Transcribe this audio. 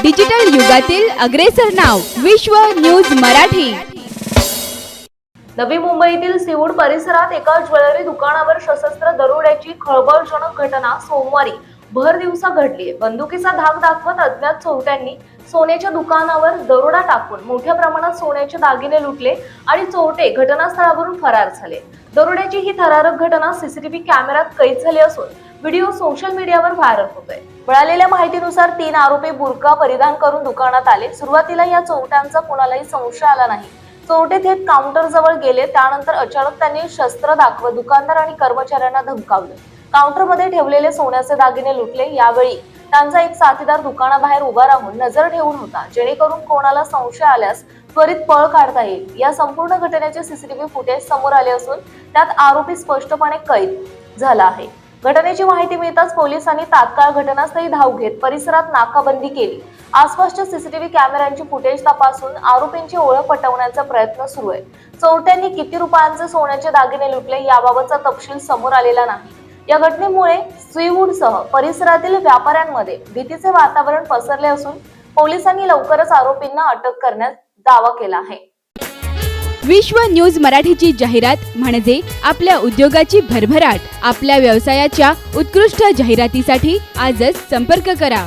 Digital युगातील अग्रेसर नाव विश्व न्यूज मराठी। नवी मुंबईतील सीवूड परिसरात एका ज्वेलरी दुकानावर सशस्त्र दरोड्याची खळबळजनक घटना सोमवारी भर दिवसा घडली। बंदुकीचा धाक दाखवत अज्ञात चोरट्यांनी सोन्याच्या दुकानावर दरोडा टाकून मोठ्या प्रमाणात सोन्याचे दागिने लुटले आणि चोरटे घटनास्थळावरून फरार झाले। दरोड्याची ही थरारक घटना सीसीटीव्ही कॅमेऱ्यात कैद झाली असून व्हिडिओ सोशल मीडियावर व्हायरल होतोय। मिळालेल्या माहितीनुसार 3 आरोपी बुरका परिधान करून दुकानात आले। सुरुवातीला या चोरट्यांचा कोणालाही संशय आला नाही। चोरटे थेट काउंटर जवळ गेले। त्यानंतर अचानक त्यांनी शस्त्र दाखवत दुकानदार आणि कर्मचाऱ्यांना धमकावले। काउंटरमध्ये ठेवलेले सोन्याचे दागिने लुटले। यावेळी त्यांचा एक साथीदार दुकानाबाहेर उभा राहून नजर ठेवून होता, जेणेकरून कोणाला संशय आल्यास त्वरित पळ काढता येईल। या संपूर्ण घटनेचे सीसीटीव्ही फुटेज समोर आले असून त्यात आरोपी स्पष्टपणे कैद झाला आहे। घटनेची माहिती मिळताच पोलिसांनी तात्काळ घटनास्थळी धाव घेत परिसरात नाकाबंदी केली। आसपासच्या सीसीटीव्ही कॅमेऱ्यांची फुटेज तपासून आरोपींची ओळख पटवण्याचा प्रयत्न सुरू आहे। चोरट्यांनी किती रुपयांचे सोन्याचे दागिने लुटले याबाबतचा तपशील समोर आलेला नाही। या घटनेमुळे सीवूडसह परिसरातील व्यापाऱ्यांमध्ये भीतीचे वातावरण पसरले असून पोलिसांनी लवकरच आरोपींना अटक करण्यास दावा केला आहे। विश्व न्यूज मराठीची जाहिरात म्हणजे आपल्या उद्योगाची भरभराट। आपल्या व्यवसायाच्या उत्कृष्ट जाहिरातीसाठी आजच संपर्क करा।